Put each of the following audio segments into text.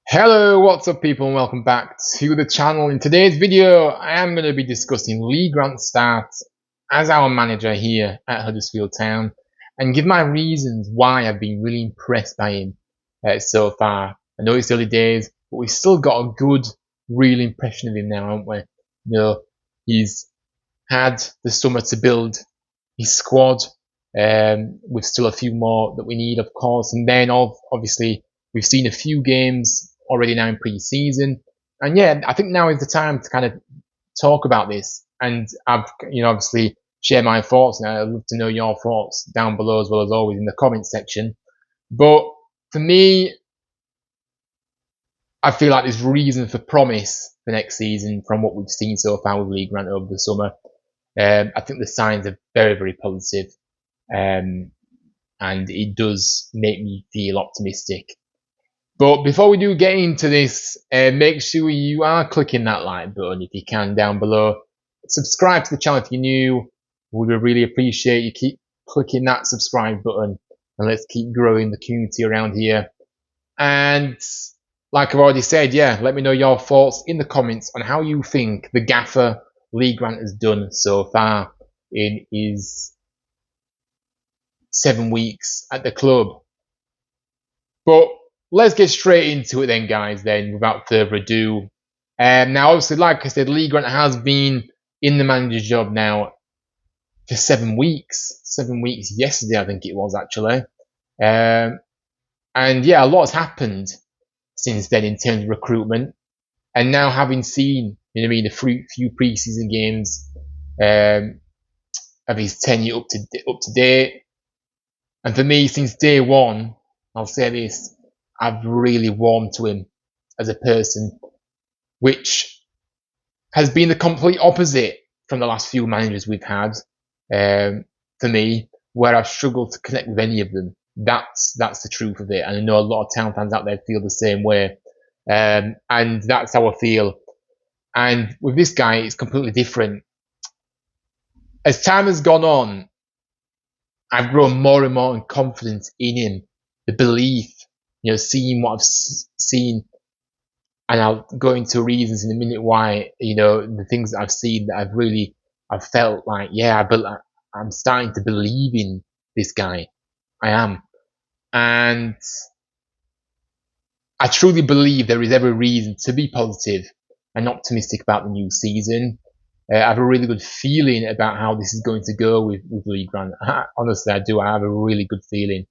Hello, what's up people and welcome back to the channel. In today's video, I am going to be discussing Lee Grant's start as our manager here at Huddersfield Town and give my reasons why I've been really impressed by him so far. I know it's early days, but we've still got a good, real impression of him now, haven't we? He's had the summer to build his squad, with still a few more that we need, of course, and then obviously we've seen a few games already now in pre-season, and yeah, I think now is the time to kind of talk about this. And I've, obviously share my thoughts, and I'd love to know your thoughts down below as well as always in the comment section. But for me, I feel like there's reason for promise for next season from what we've seen so far with Lee Grant over the summer. I think the signs are very, very positive, and it does make me feel optimistic. But before we do get into this, make sure you are clicking that like button if you can down below. Subscribe to the channel if you're new. We would really appreciate you keep clicking that subscribe button, and let's keep growing the community around here. And like I've already said, yeah, let me know your thoughts in the comments on how you think the gaffer Lee Grant has done so far in his 7 weeks at the club. But let's get straight into it then, guys, then, without further ado. Now, obviously, like I said, Lee Grant has been in the manager's job now for 7 weeks. 7 weeks yesterday, I think it was, actually. And yeah, a lot's happened since then in terms of recruitment. And now having seen, a few pre-season games of his tenure up to date, and for me, since day one, I'll say this, I've really warmed to him as a person, which has been the complete opposite from the last few managers we've had. For me, where I've struggled to connect with any of them. That's the truth of it, and I know a lot of Town fans out there feel the same way. And that's how I feel. And with this guy, it's completely different. As time has gone on, I've grown more and more in confidence in him, the belief, seeing what I've seen, and I'll go into reasons in a minute why, the things that I've seen that I've felt like, yeah, I'm starting to believe in this guy. I am. And I truly believe there is every reason to be positive and optimistic about the new season. I have a really good feeling about how this is going to go with Lee Grant. Honestly, I do. I have a really good feeling.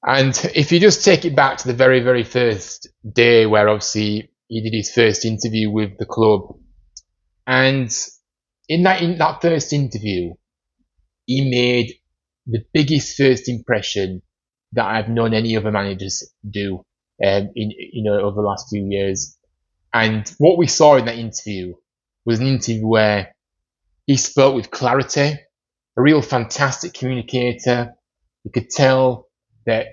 And if you just take it back to the very, very first day where obviously he did his first interview with the club, and in that first interview, he made the biggest first impression that I've known any other managers do, over the last few years. And what we saw in that interview was an interview where he spoke with clarity, a real fantastic communicator. You could tell that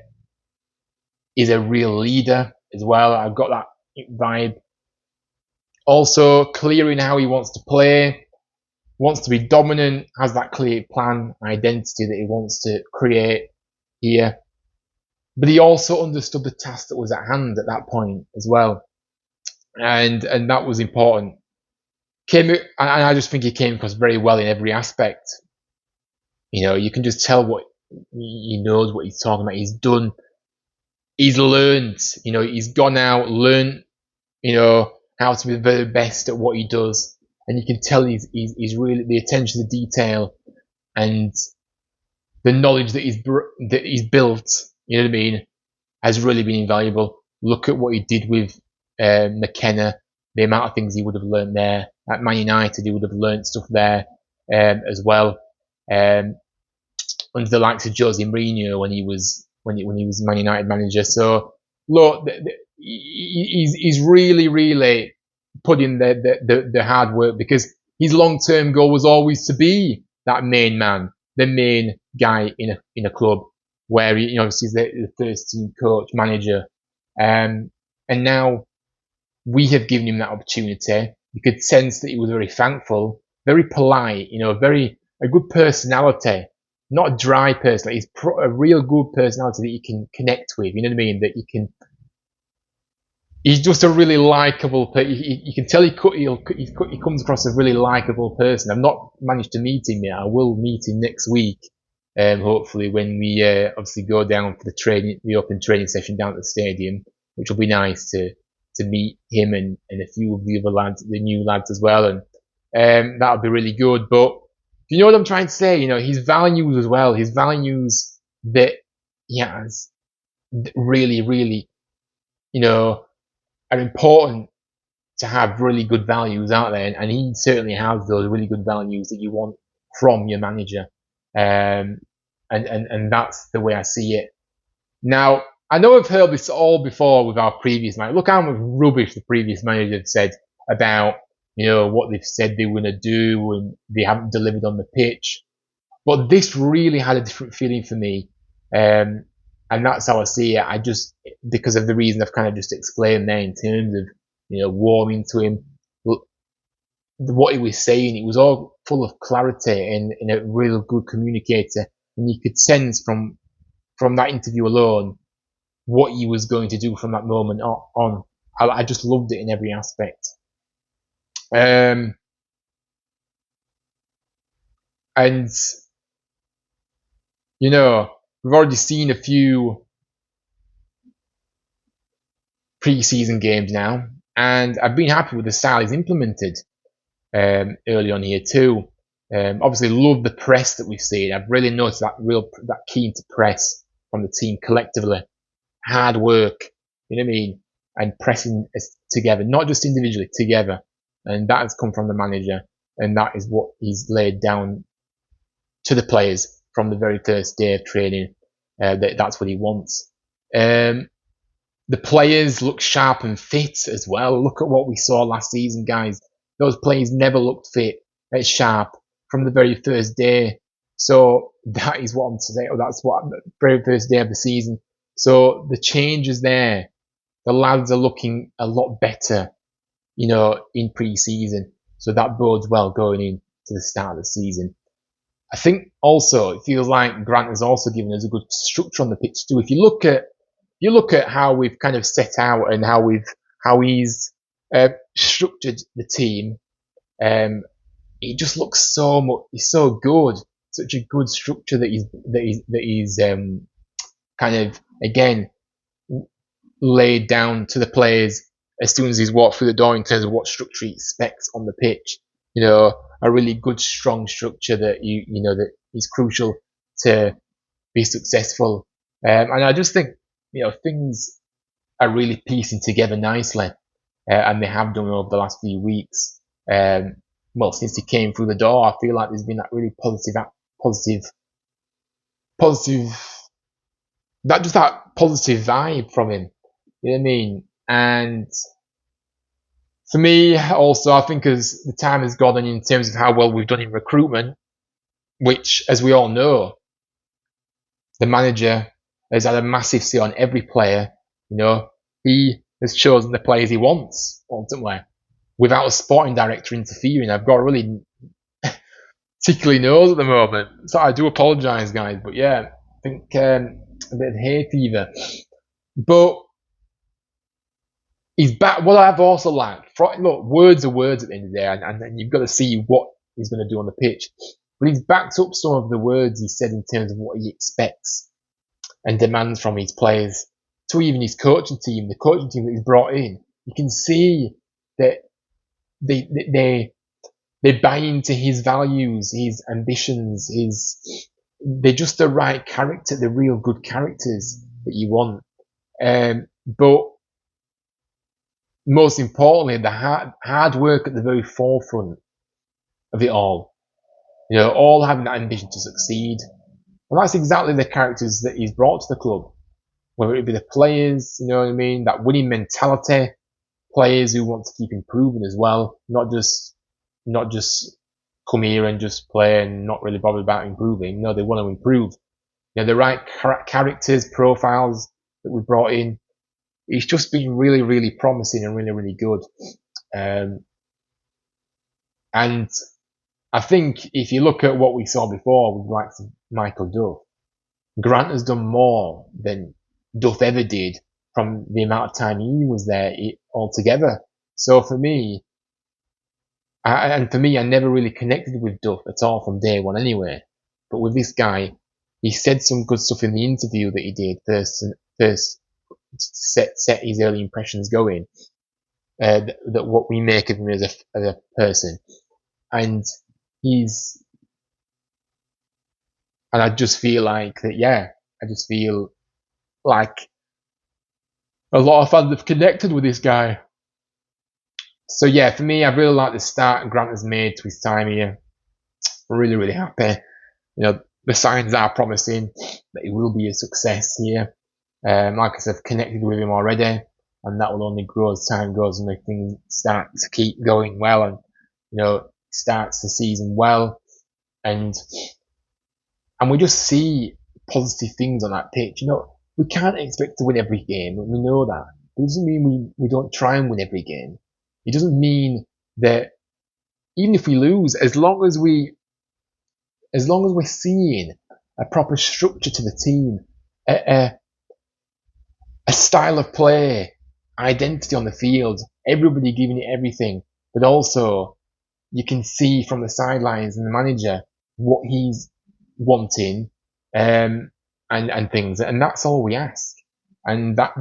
he's a real leader as well. I've got that vibe. Also clear in how he wants to play, wants to be dominant, has that clear plan, identity that he wants to create here. But he also understood the task that was at hand at that point as well. And that was important. And I just think he came across very well in every aspect. You can just tell what he knows, what he's talking about. He's done. He's learned. He's gone out, learned. How to be the very best at what he does, and you can tell he's really the attention to detail and the knowledge that he's built. You know what I mean? Has really been invaluable. Look at what he did with McKenna. The amount of things he would have learned there. At Man United, he would have learned stuff there as well. Under the likes of Jose Mourinho when he was Man United manager. So look, he's really, really put in the hard work, because his long-term goal was always to be that main man, the main guy in a club where he obviously is the first team coach, manager, and now we have given him that opportunity. You could sense that he was very thankful, very polite, a good personality, not a dry person. He's a real good personality that you can connect with. You know what I mean? That you can he's just a really likable person. You can tell he comes across a really likable person. I've not managed to meet him yet. I will meet him next week, hopefully when we obviously go down for the open training session down at the stadium, which will be nice to meet him and a few of the other lads, the new lads as well, and that'll be really good. But you know what I'm trying to say? You know, his values as well, his values that he has really, really, you know, are important to have really good values out there, and he certainly has those really good values that you want from your manager, and that's the way I see it. Now, I know I've heard this all before with our previous manager. Look how much rubbish the previous manager have said about what they've said they were going to do and they haven't delivered on the pitch. But this really had a different feeling for me. And that's how I see it. I just, because of the reason I've kind of just explained there in terms of, warming to him, what he was saying, it was all full of clarity and a real good communicator. And you could sense from that interview alone what he was going to do from that moment on. I just loved it in every aspect. And we've already seen a few pre-season games now, and I've been happy with the style he's implemented early on here too. Obviously, love the press that we've seen. I've really noticed that keen to press from the team collectively, hard work. You know what I mean? And pressing together, not just individually, together. And that has come from the manager, and that is what he's laid down to the players from the very first day of training. That's what he wants. The players look sharp and fit as well. Look at what we saw last season, guys. Those players never looked fit and sharp from the very first day. So that is what I'm saying. That's what the very first day of the season. So the changes there. The lads are looking a lot better, in pre-season. So that bodes well going into the start of the season. I think also it feels like Grant has also given us a good structure on the pitch too. If you look at how we've kind of set out and how he's structured the team, it just looks he's so good, such a good structure that he's kind of again laid down to the players as soon as he's walked through the door in terms of what structure he expects on the pitch. A really good, strong structure that that is crucial to be successful. And I just think things are really piecing together nicely, and they have done over the last few weeks. Since he came through the door, I feel like there's been that really that positive vibe from him. You know what I mean? And for me, also, I think as the time has gone on in terms of how well we've done in recruitment, which, as we all know, the manager has had a massive say on every player. He has chosen the players he wants, ultimately, without a sporting director interfering. I've got a really tickly nose at the moment, so I do apologise, guys. But yeah, I think a bit of hay fever. But he's back. What I've also liked, look, words are words at the end of the day, and you've got to see what he's going to do on the pitch. But he's backed up some of the words he said in terms of what he expects and demands from his players, to even his coaching team, the coaching team that he's brought in. You can see that they buy into his values, his ambitions, they're just the right character, the real good characters that you want. But most importantly, the hard work at the very forefront of it all. All having that ambition to succeed. And that's exactly the characters that he's brought to the club. Whether it be the players, you know what I mean, that winning mentality, players who want to keep improving as well, not just come here and just play and not really bother about improving. No, they want to improve. The right characters, profiles that we brought in. It's just been really, really promising and really, really good. And I think if you look at what we saw before with likes of Michael Duff, Grant has done more than Duff ever did from the amount of time he was there altogether. So for me, I never really connected with Duff at all from day one anyway. But with this guy, he said some good stuff in the interview that he did first set his early impressions going. That what we make of him as a person, and he's and I just feel like that. Yeah, I just feel like a lot of fans have connected with this guy. So yeah, for me, I really like the start Grant has made to his time here. Really, really happy. The signs are promising that he will be a success here. Like I said, I've connected with him already, and that will only grow as time goes and if things start to keep going well, and starts the season well, and we just see positive things on that pitch. We can't expect to win every game. We know that. It doesn't mean we don't try and win every game. It doesn't mean that even if we lose, as long as we're seeing a proper structure to the team, a style of play, identity on the field, everybody giving it everything, but also you can see from the sidelines and the manager what he's wanting, and things, and that's all we ask, and that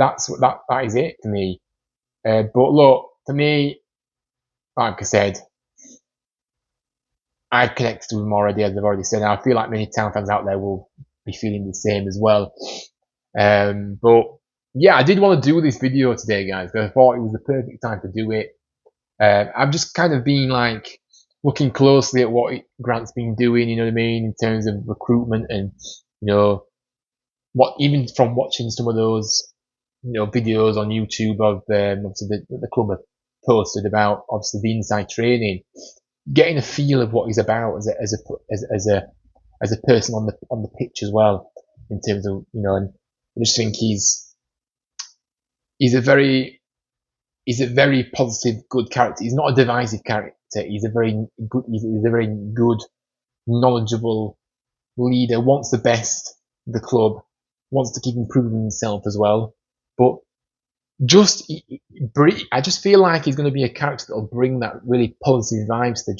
is it for me. But look, for me, like I said, I've connected with him already, as I've already said, and I feel like many Town fans out there will be feeling the same as well. But yeah, I did want to do this video today, guys, because I thought it was the perfect time to do it. I've just kind of been like looking closely at what Grant's been doing, you know what I mean, in terms of recruitment, and what, even from watching some of those videos on YouTube of obviously the club have posted about obviously the inside training, getting a feel of what he's about as a person on the pitch as well, in terms of and I just think he's a very positive, good character. He's not a divisive character. He's a very good, knowledgeable leader. Wants the best of the club. Wants to keep improving himself as well. But I just feel like he's going to be a character that will bring that really positive vibes to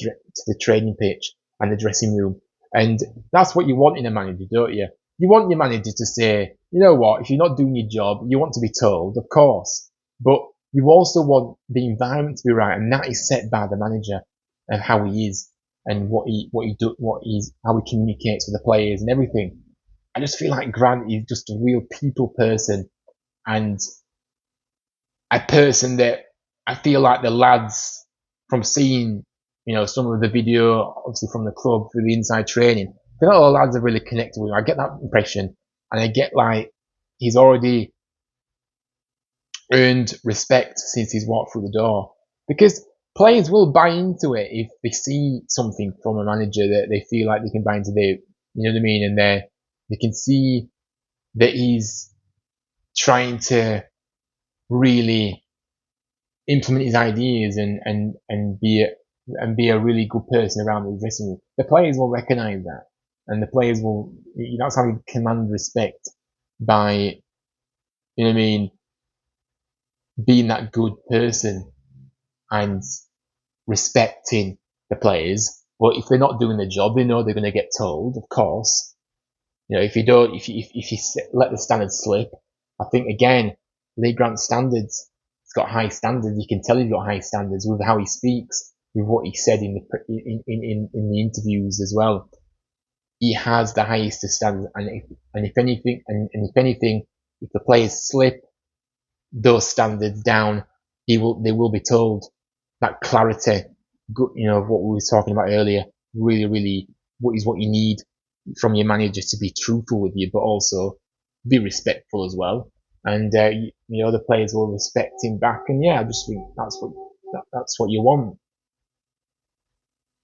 the training pitch and the dressing room. And that's what you want in a manager, don't you? You want your manager to say, you know what, if you're not doing your job, you want to be told, of course. But you also want the environment to be right, and that is set by the manager and how he is, and how he communicates with the players and everything. I just feel like Grant is just a real people person, and a person that I feel like the lads, from seeing some of the video, obviously from the club through the inside training, I feel like all the lads are really connected with him. I get that impression, and I get like he's already earned respect since he's walked through the door, because players will buy into it if they see something from a manager that they feel like they can buy into. You know what I mean, and they can see that he's trying to really implement his ideas and be a really good person around the dressing room. The players will recognise that, and the players will. That's how you command respect, by being that good person and respecting the players. But if they're not doing the job, they know they're going to get told, of course. If you don't, if you let the standards slip, I think again, Lee Grant's standards. He's got high standards. You can tell he's got high standards with how he speaks, with what he said in the interviews as well. He has the highest standards, and if anything, if the players slip those standards down, they will be told. That clarity, of what we were talking about earlier, really, what you need from your manager to be truthful with you, but also be respectful as well. And the players will respect him back. And yeah, I just think that's what you want.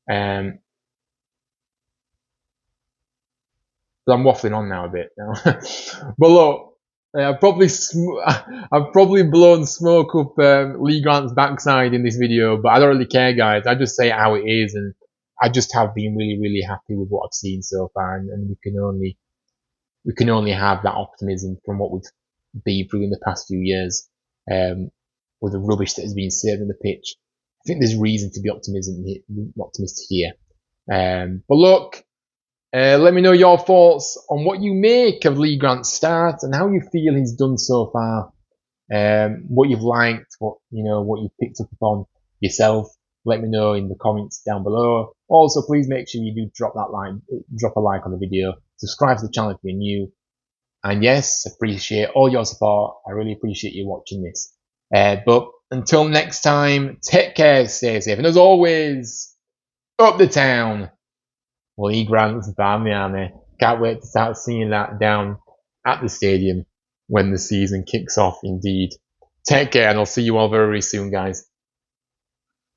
But I'm waffling on now a bit now. But look, I've probably blown smoke up Lee Grant's backside in this video, but I don't really care, guys. I just say it how it is, and I just have been really, really happy with what I've seen so far, and we can only have that optimism from what been through in the past few years, with the rubbish that has been served on the pitch. I think there's reason to be optimistic here. But look, let me know your thoughts on what you make of Lee Grant's start and how you feel he's done so far. What you've liked, what you've picked up upon yourself. Let me know in the comments down below. Also, please make sure you do drop a like on the video, subscribe to the channel if you're new, and yes, appreciate all your support. I really appreciate you watching this. But until next time, take care, stay safe, and as always, up the town. Lee Grant's family army. Can't wait to start seeing that down at the stadium when the season kicks off indeed. Take care, and I'll see you all very, very soon, guys.